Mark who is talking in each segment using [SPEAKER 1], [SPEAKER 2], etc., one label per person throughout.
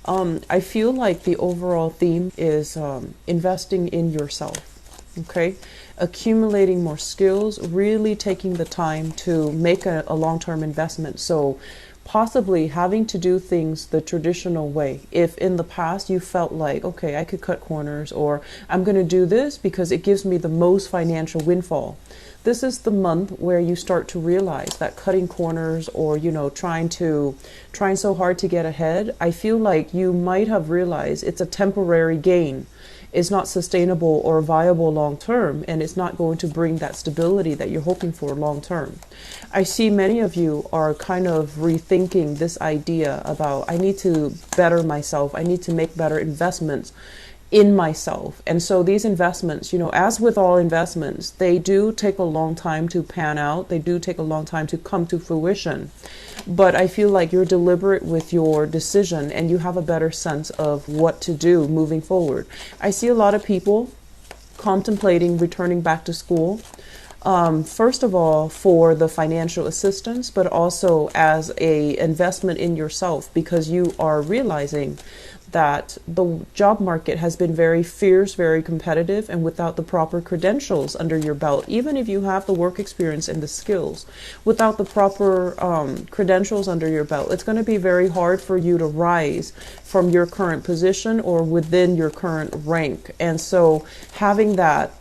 [SPEAKER 1] I feel like the overall theme is investing in yourself. Okay, accumulating more skills, really taking the time to make a long-term investment. So possibly having to do things the traditional way. If in the past you felt like, okay, I could cut corners, or I'm going to do this because it gives me the most financial windfall. This is the month where you start to realize that cutting corners, or trying so hard to get ahead, I feel like you might have realized it's a temporary gain. It's not sustainable or viable long term, and it's not going to bring that stability that you're hoping for long term. I see many of you are kind of rethinking this idea about, I need to better myself, I need to make better investments in myself. And so these investments, as with all investments, they do take a long time to pan out. They do take a long time to come to fruition. But I feel like you're deliberate with your decision and you have a better sense of what to do moving forward. I see a lot of people contemplating returning back to school. First of all, for the financial assistance, but also as a investment in yourself, because you are realizing that the job market has been very fierce, very competitive, and without the proper credentials under your belt, even if you have the work experience and the skills, without the proper credentials under your belt, it's going to be very hard for you to rise from your current position or within your current rank. And so having that,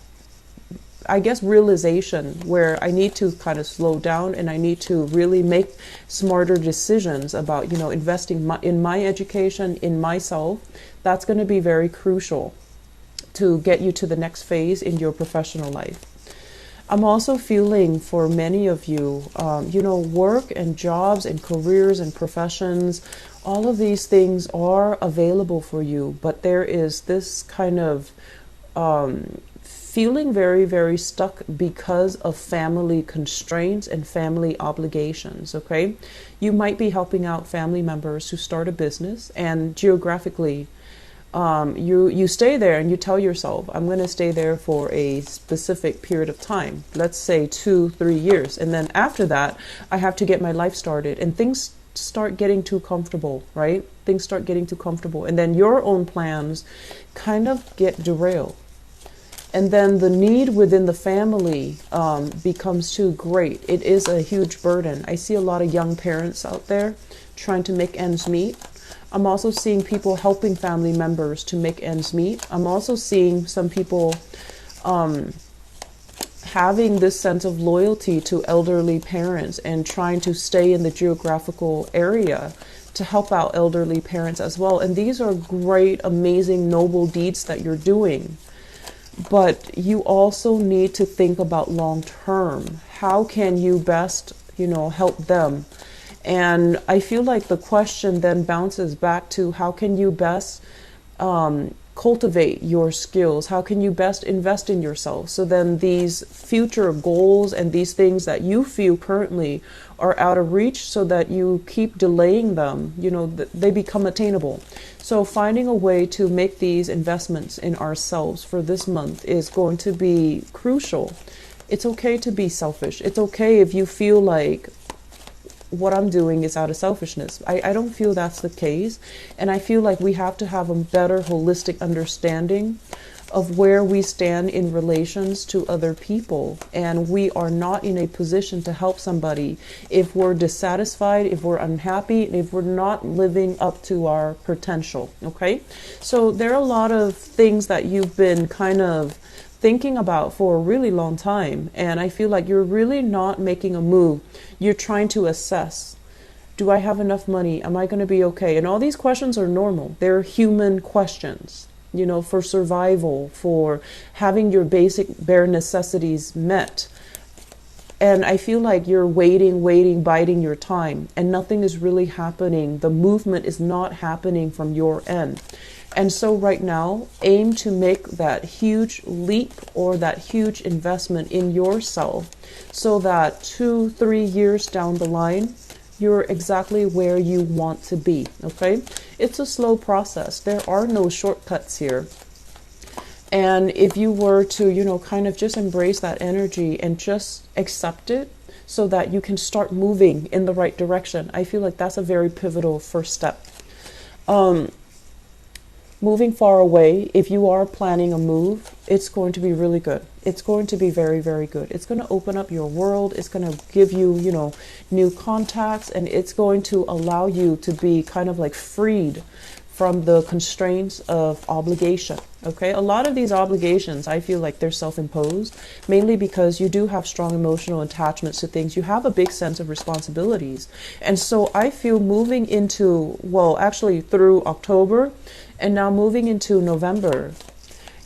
[SPEAKER 1] I guess, realization where I need to kind of slow down and I need to really make smarter decisions about, investing in my education, in myself, that's going to be very crucial to get you to the next phase in your professional life. I'm also feeling for many of you, work and jobs and careers and professions, all of these things are available for you, but there is this kind of feeling very, very stuck because of family constraints and family obligations, okay? You might be helping out family members who start a business, and geographically, you stay there and you tell yourself, I'm going to stay there for a specific period of time, let's say 2-3 years, and then after that, I have to get my life started, and things start getting too comfortable, right? Things start getting too comfortable, and then your own plans kind of get derailed. And then the need within the family becomes too great. It is a huge burden. I see a lot of young parents out there trying to make ends meet. I'm also seeing people helping family members to make ends meet. I'm also seeing some people having this sense of loyalty to elderly parents and trying to stay in the geographical area to help out elderly parents as well. And these are great, amazing, noble deeds that you're doing. But you also need to think about long term. How can you best, help them? And I feel like the question then bounces back to, how can you best cultivate your skills? How can you best invest in yourself? So then these future goals and these things that you feel currently are out of reach, so that you keep delaying them, they become attainable. So finding a way to make these investments in ourselves for this month is going to be crucial. It's okay to be selfish. It's okay if you feel like what I'm doing is out of selfishness. I don't feel that's the case. And I feel like we have to have a better holistic understanding of where we stand in relations to other people. And we are not in a position to help somebody if we're dissatisfied, if we're unhappy, and if we're not living up to our potential, okay? So there are a lot of things that you've been kind of thinking about for a really long time, and I feel like you're really not making a move. You're trying to assess, do I have enough money? Am I going to be okay? And all these questions are normal. They're human questions, for survival, for having your basic bare necessities met. And I feel like you're waiting, biding your time, and nothing is really happening. The movement is not happening from your end. And so right now, aim to make that huge leap or that huge investment in yourself, so that 2-3 years down the line, you're exactly where you want to be, okay? It's a slow process. There are no shortcuts here. And if you were to, kind of just embrace that energy and just accept it so that you can start moving in the right direction, I feel like that's a very pivotal first step. moving far away, if you are planning a move, it's going to be really good. It's going to be very, very good. It's going to open up your world. It's going to give you, new contacts, and it's going to allow you to be kind of like freed from the constraints of obligation. Okay, a lot of these obligations, I feel like they're self-imposed, mainly because you do have strong emotional attachments to things. You have a big sense of responsibilities. And so I feel moving into, well, actually through October and now moving into November,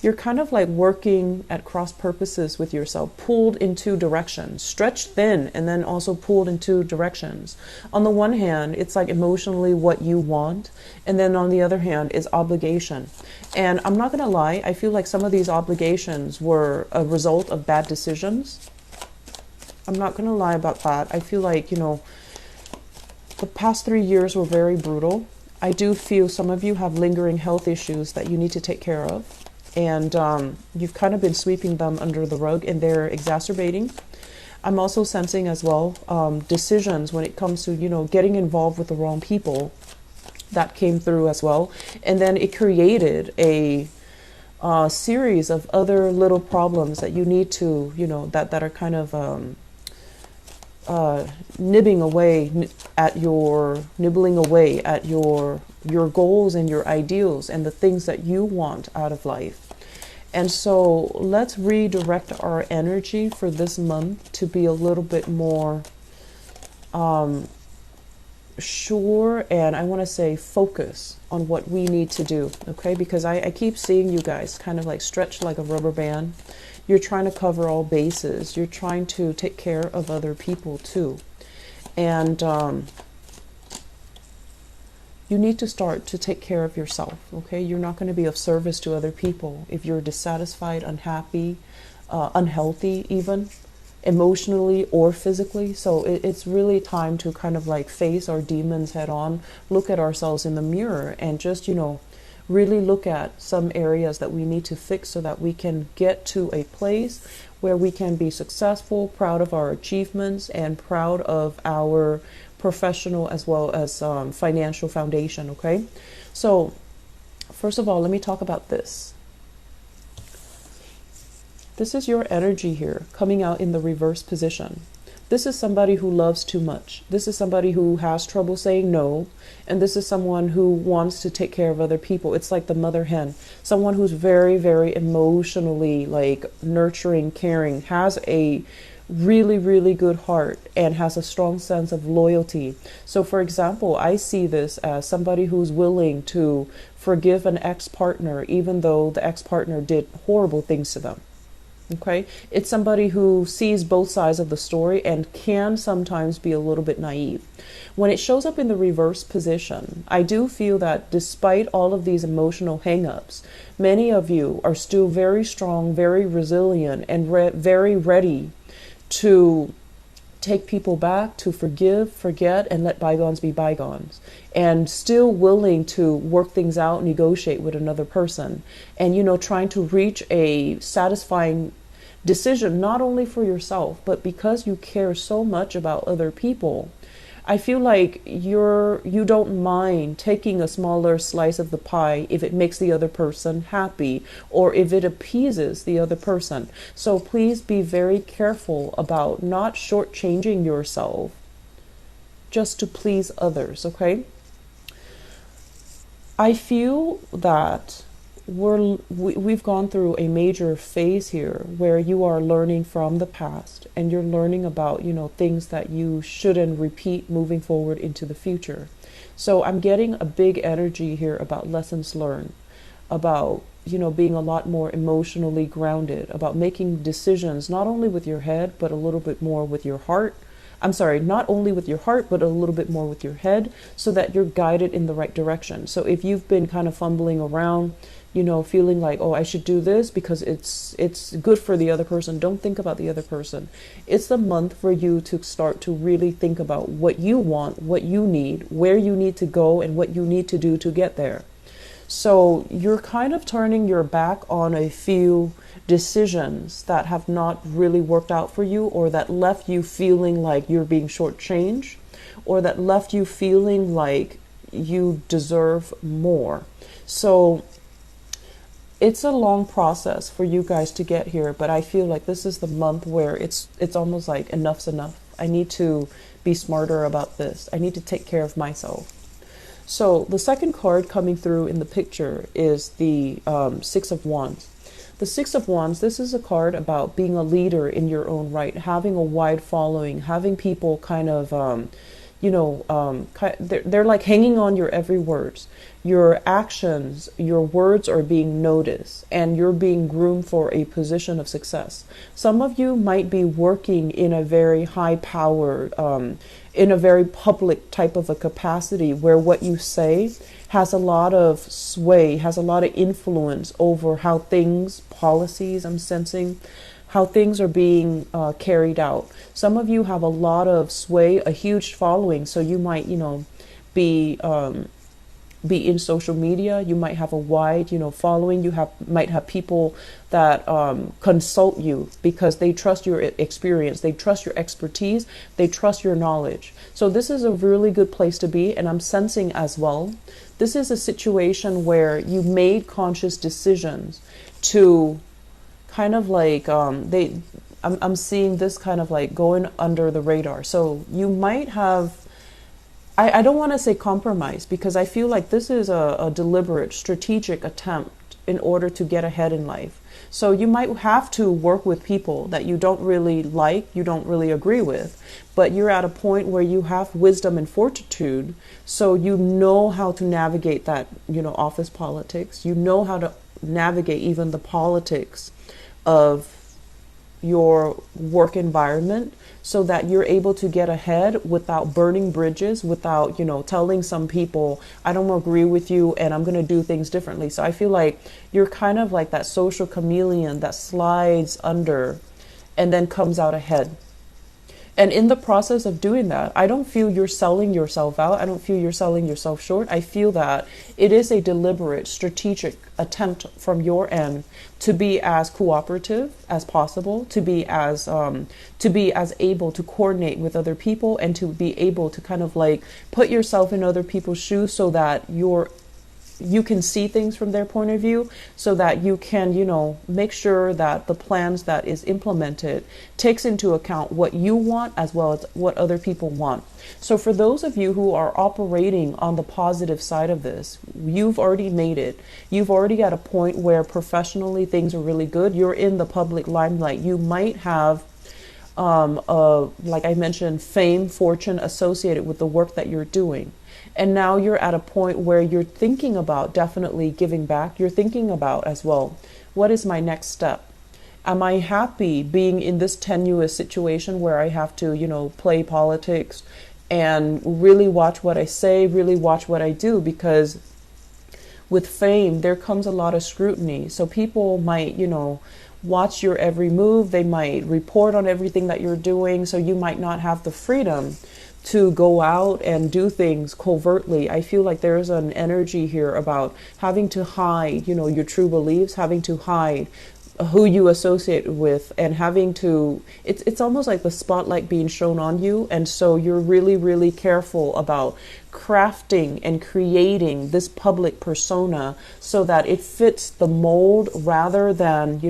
[SPEAKER 1] you're kind of like working at cross purposes with yourself, pulled in two directions, stretched thin, and then also pulled in two directions. On the one hand, it's like emotionally what you want, and then on the other hand is obligation. And I'm not going to lie, I feel like some of these obligations were a result of bad decisions. I'm not going to lie about that. I feel like, the past 3 years were very brutal. I do feel some of you have lingering health issues that you need to take care of. And you've kind of been sweeping them under the rug, and they're exacerbating. I'm also sensing as well decisions when it comes to, getting involved with the wrong people. That came through as well. And then it created a series of other little problems that you need to, that are kind of nibbling away at your goals and your ideals and the things that you want out of life. And so let's redirect our energy for this month to be a little bit more sure, and I want to say focus on what we need to do, okay? Because I keep seeing you guys kind of like stretched like a rubber band. You're trying to cover all bases. You're trying to take care of other people too. And you need to start to take care of yourself, okay? You're not going to be of service to other people if you're dissatisfied, unhappy, unhealthy even, emotionally or physically. So it's really time to kind of like face our demons head on, look at ourselves in the mirror, and just, really look at some areas that we need to fix so that we can get to a place where we can be successful, proud of our achievements, and proud of our professional as well as financial foundation, okay? So first of all, let me talk about this. This is your energy here coming out in the reverse position. This is somebody who loves too much. This is somebody who has trouble saying no. And this is someone who wants to take care of other people. It's like the mother hen. Someone who's very, very emotionally like nurturing, caring, has a really, really good heart and has a strong sense of loyalty. So for example, I see this as somebody who's willing to forgive an ex-partner even though the ex-partner did horrible things to them. Okay, it's somebody who sees both sides of the story and can sometimes be a little bit naive. When it shows up in the reverse position, I do feel that despite all of these emotional hang-ups, many of you are still very strong, very resilient, and very ready to take people back, to forgive, forget, and let bygones be bygones, and still willing to work things out, negotiate with another person, and trying to reach a satisfying decision, not only for yourself, but because you care so much about other people. I feel like you don't mind taking a smaller slice of the pie if it makes the other person happy or if it appeases the other person. So please be very careful about not shortchanging yourself just to please others, okay? I feel that we've gone through a major phase here where you are learning from the past and you're learning about, things that you shouldn't repeat moving forward into the future. So I'm getting a big energy here about lessons learned, about, being a lot more emotionally grounded, about making decisions not only with your head, but a little bit more with your heart. I'm sorry, not only with your heart, but a little bit more with your head so that you're guided in the right direction. So if you've been kind of fumbling around, feeling like, oh, I should do this because it's good for the other person. Don't think about the other person. It's the month for you to start to really think about what you want, what you need, where you need to go, and what you need to do to get there. So you're kind of turning your back on a few decisions that have not really worked out for you, or that left you feeling like you're being shortchanged, or that left you feeling like you deserve more. So it's a long process for you guys to get here, but I feel like this is the month where it's almost like enough's enough. I need to be smarter about this. I need to take care of myself. So the second card coming through in the picture is the Six of Wands. The Six of Wands, this is a card about being a leader in your own right, having a wide following, having people kind of, they're like hanging on your every words. Your actions, your words are being noticed, and you're being groomed for a position of success. Some of you might be working in a very high powered, in a very public type of a capacity where what you say has a lot of sway, has a lot of influence over how things, policies, I'm sensing, how things are being carried out. Some of you have a lot of sway, a huge following, so you might, be in social media. You might have a wide, following. You might have people that consult you because they trust your experience, they trust your expertise, they trust your knowledge. So this is a really good place to be, and I'm sensing as well, this is a situation where you made conscious decisions to kind of like I'm seeing this kind of like going under the radar. So you might have, I don't want to say compromise, because I feel like this is a deliberate, strategic attempt in order to get ahead in life. So you might have to work with people that you don't really like, you don't really agree with, but you're at a point where you have wisdom and fortitude, so you know how to navigate that, office politics. You know how to navigate even the politics of your work environment, so that you're able to get ahead without burning bridges, without, telling some people, I don't agree with you and I'm going to do things differently. So I feel like you're kind of like that social chameleon that slides under and then comes out ahead. And in the process of doing that, I don't feel you're selling yourself out. I don't feel you're selling yourself short. I feel that it is a deliberate, strategic attempt from your end to be as cooperative as possible, to be as able to coordinate with other people, and to be able to kind of like put yourself in other people's shoes, so that you can see things from their point of view, so that you can, make sure that the plans that is implemented takes into account what you want as well as what other people want. So for those of you who are operating on the positive side of this, you've already made it. You've already at a point where professionally things are really good. You're in the public limelight. You might have like I mentioned, fame, fortune associated with the work that you're doing. And now you're at a point where you're thinking about definitely giving back. You're thinking about as well, what is my next step? Am I happy being in this tenuous situation where I have to, play politics and really watch what I say, really watch what I do? Because with fame, there comes a lot of scrutiny. So people might, watch your every move. They might report on everything that you're doing. So you might not have the freedom to go out and do things covertly. I feel like there's an energy here about having to hide, your true beliefs, having to hide who you associate with, and having to, it's almost like the spotlight being shown on you. And so you're really, really careful about crafting and creating this public persona so that it fits the mold rather than,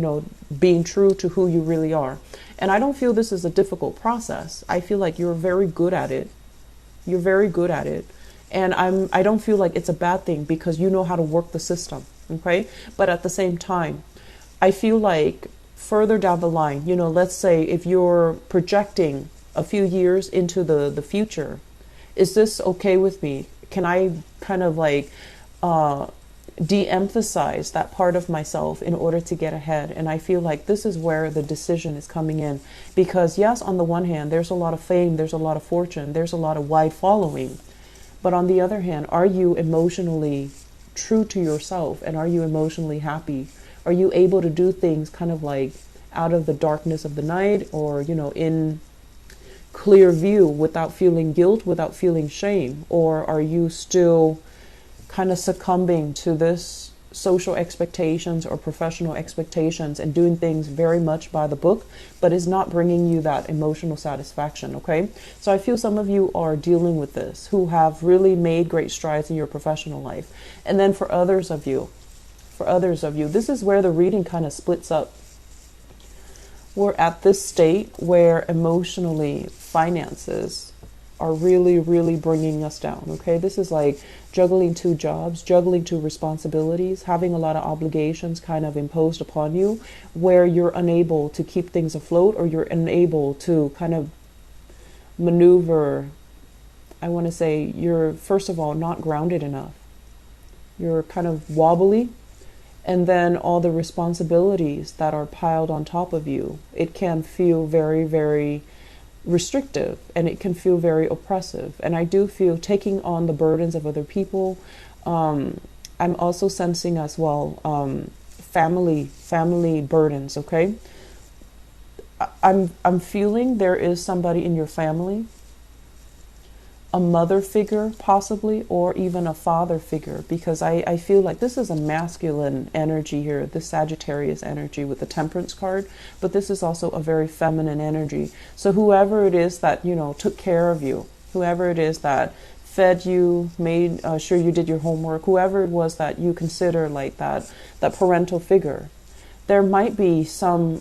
[SPEAKER 1] being true to who you really are. And I don't feel this is a difficult process. I feel like you're very good at it. You're very good at it. And I don't feel like it's a bad thing, because you know how to work the system. Okay. But at the same time, I feel like further down the line, let's say if you're projecting a few years into the future, is this okay with me? Can I kind of like de-emphasize that part of myself in order to get ahead? And I feel like this is where the decision is coming in, because yes, on the one hand, there's a lot of fame, there's a lot of fortune, there's a lot of wide following. But on the other hand, are you emotionally true to yourself, and are you emotionally happy? Are you able to do things kind of like out of the darkness of the night, or, in clear view, without feeling guilt, without feeling shame? Or are you still kind of succumbing to this social expectations or professional expectations and doing things very much by the book, but is not bringing you that emotional satisfaction? Okay. So I feel some of you are dealing with this, who have really made great strides in your professional life. And then for others of you, For others of you, this is where the reading kind of splits up. We're at this state where emotionally finances are really, really bringing us down. Okay, this is like juggling two jobs, juggling two responsibilities, having a lot of obligations kind of imposed upon you, where you're unable to keep things afloat, or you're unable to kind of maneuver. I want to say you're, first of all, not grounded enough. You're kind of wobbly. And then all the responsibilities that are piled on top of you, it can feel very, very restrictive, and it can feel very oppressive. And I do feel taking on the burdens of other people. I'm also sensing as well family burdens. Okay, I'm feeling there is somebody in your family, a mother figure possibly, or even a father figure, because I feel like this is a masculine energy here, the Sagittarius energy with the Temperance card, but this is also a very feminine energy. So whoever it is that, you know, took care of you, whoever it is that fed you, made sure you did your homework, whoever it was that you consider like that parental figure, there might be some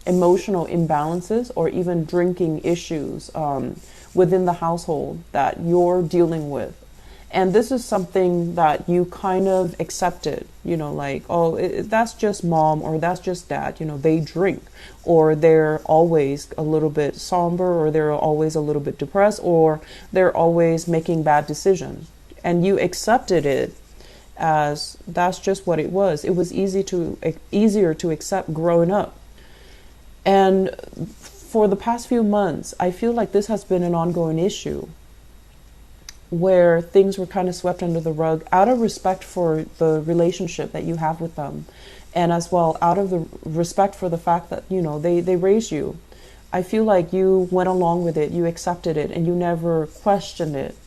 [SPEAKER 1] emotional imbalances or even drinking issues within the household that you're dealing with. And this is something that you kind of accepted, you know, like, oh, that's just mom, or that's just dad, you know, they drink, or they're always a little bit somber, or they're always a little bit depressed, or they're always making bad decisions. And you accepted it as that's just what it was. It was easier to accept growing up. And for the past few months, I feel like this has been an ongoing issue where things were kind of swept under the rug out of respect for the relationship that you have with them, and as well out of the respect for the fact that, you know, they raised you. I feel like you went along with it, you accepted it, and you never questioned it.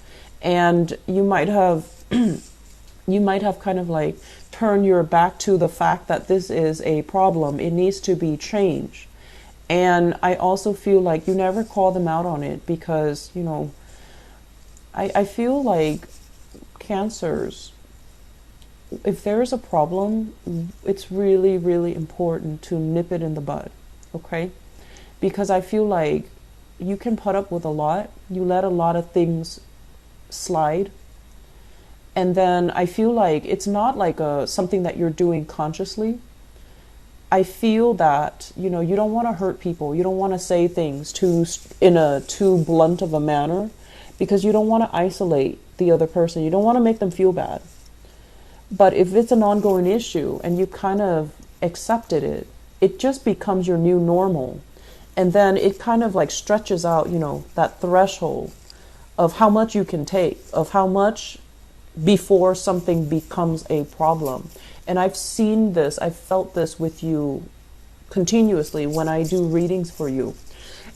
[SPEAKER 1] And you might have kind of like turned your back to the fact that this is a problem, it needs to be changed. And I also feel like you never call them out on it, because, you know, I feel like Cancers, if there is a problem, it's really, really important to nip it in the bud, okay? Because I feel like you can put up with a lot, you let a lot of things slide, and then I feel like it's not like something that you're doing consciously. I feel that, you know, you don't want to hurt people. You don't want to say things in a too blunt of a manner, because you don't want to isolate the other person. You don't want to make them feel bad. But if it's an ongoing issue and you kind of accepted it, it just becomes your new normal. And then it kind of like stretches out, you know, that threshold of how much you can take, of how much before something becomes a problem. And I've seen this, I've felt this with you continuously when I do readings for you.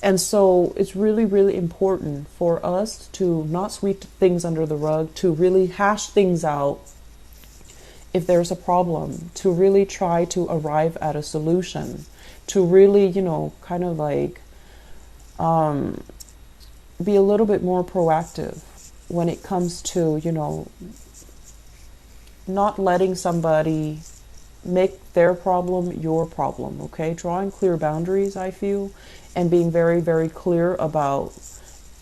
[SPEAKER 1] And so it's really, really important for us to not sweep things under the rug, to really hash things out if there's a problem, to really try to arrive at a solution, to really, you know, kind of like be a little bit more proactive when it comes to, you know, not letting somebody make their problem your problem, okay? Drawing clear boundaries, I feel, and being very, very clear about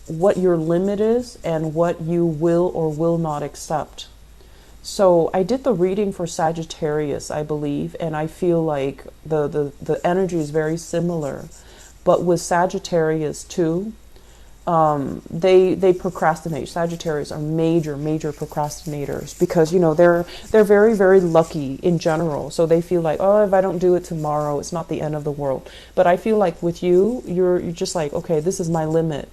[SPEAKER 1] what your limit is and what you will or will not accept. So I did the reading for Sagittarius, I believe, and I feel like the energy is very similar. But with Sagittarius too, they procrastinate. Sagittarius are major procrastinators, because, you know, they're very, very lucky in general. So they feel like, oh, if I don't do it tomorrow, it's not the end of the world. But I feel like with you, you're just like, okay, this is my limit.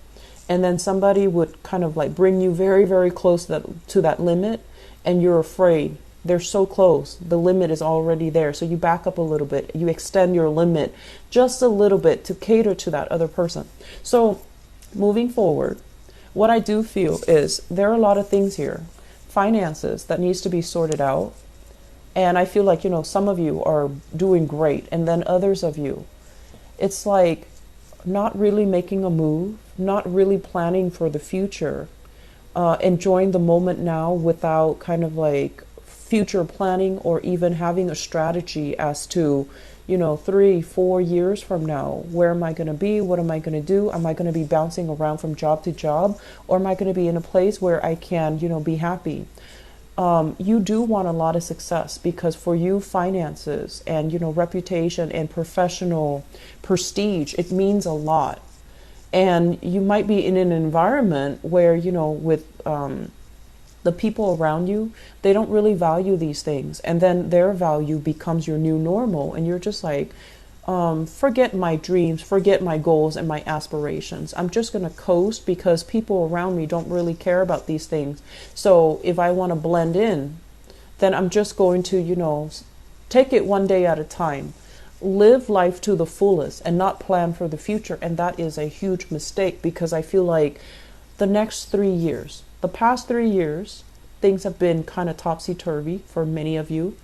[SPEAKER 1] And then somebody would kind of like bring you very, very close to that limit, and you're afraid. They're so close. The limit is already there. So you back up a little bit. You extend your limit just a little bit to cater to that other person. So moving forward, what I do feel is there are a lot of things here. Finances that needs to be sorted out. And I feel like, you know, some of you are doing great. And then others of you, it's like not really making a move, not really planning for the future, enjoying the moment now without kind of like future planning or even having a strategy as to, 3, 4 years from now, where am I going to be? What am I going to do? Am I going to be bouncing around from job to job? Or am I going to be in a place where I can, be happy? You do want a lot of success, because for you, finances and, reputation and professional prestige, it means a lot. And you might be in an environment where, with the people around you, they don't really value these things. And then their value becomes your new normal. And you're just like, forget my dreams, forget my goals and my aspirations. I'm just going to coast because people around me don't really care about these things. So if I want to blend in, then I'm just going to, take it one day at a time. Live life to the fullest and not plan for the future. And that is a huge mistake, because I feel like the next 3 years, the past 3 years, things have been kind of topsy-turvy for many of you.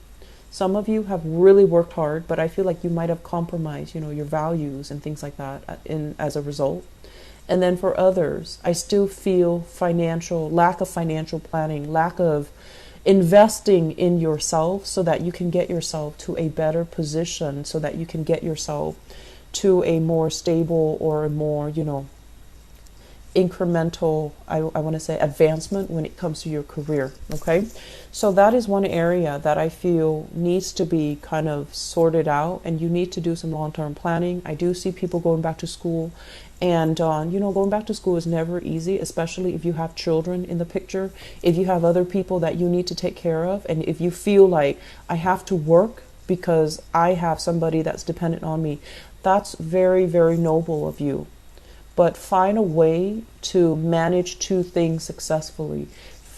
[SPEAKER 1] Some of you have really worked hard, but I feel like you might have compromised, your values and things like that as a result. And then for others, I still feel lack of financial planning, lack of investing in yourself so that you can get yourself to a better position, so that you can get yourself to a more stable or a more, incremental, I want to say, advancement when it comes to your career. Okay, so that is one area that I feel needs to be kind of sorted out, and you need to do some long-term planning. I do see people going back to school, and going back to school is never easy, especially if you have children in the picture, if you have other people that you need to take care of, and if you feel like, I have to work because I have somebody that's dependent on me. That's very, very noble of you. But find a way to manage two things successfully.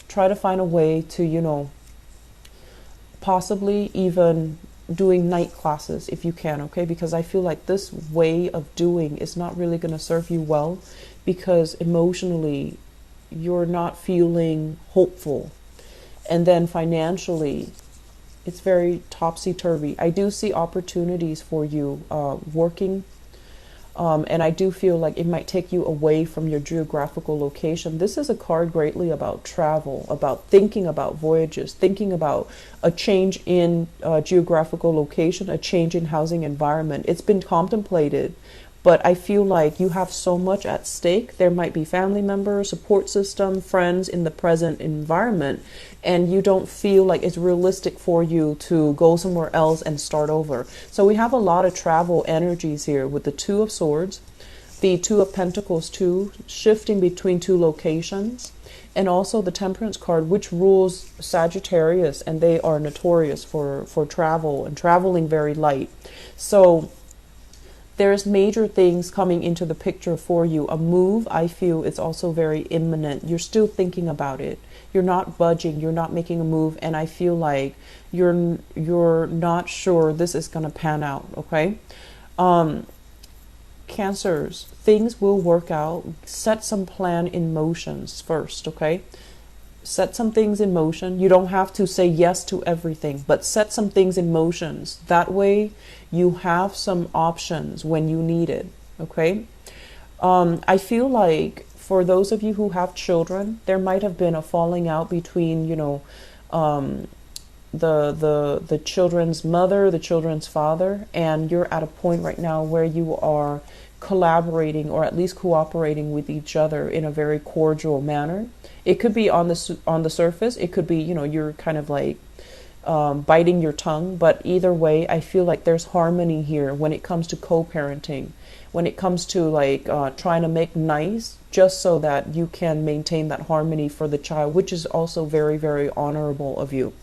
[SPEAKER 1] Try to find a way to, possibly even doing night classes if you can, okay? Because I feel like this way of doing is not really going to serve you well, because emotionally you're not feeling hopeful. And then financially, it's very topsy-turvy. I do see opportunities for you working. And I do feel like it might take you away from your geographical location. This is a card greatly about travel, about thinking about voyages, thinking about a change in geographical location, a change in housing environment. It's been contemplated, but I feel like you have so much at stake. There might be family members, support system, friends in the present environment, and you don't feel like it's realistic for you to go somewhere else and start over. So we have a lot of travel energies here with the Two of Swords, the Two of Pentacles too, shifting between two locations, and also the Temperance card, which rules Sagittarius, and they are notorious for travel and traveling very light. So there's major things coming into the picture for you. A move, I feel, is also very imminent. You're still thinking about it. You're not budging. You're not making a move. And I feel like you're not sure this is going to pan out, okay? Cancers, things will work out. Set some plan in motions first, okay? Set some things in motion. You don't have to say yes to everything, but set some things in motions. That way you have some options when you need it, okay? I feel like for those of you who have children, there might have been a falling out between, the children's mother, the children's father, and you're at a point right now where you are collaborating, or at least cooperating with each other in a very cordial manner. It could be on the surface. It could be, you're kind of like biting your tongue. But either way, I feel like there's harmony here when it comes to co-parenting, when it comes to like trying to make nice, just so that you can maintain that harmony for the child, which is also very, very honorable of you.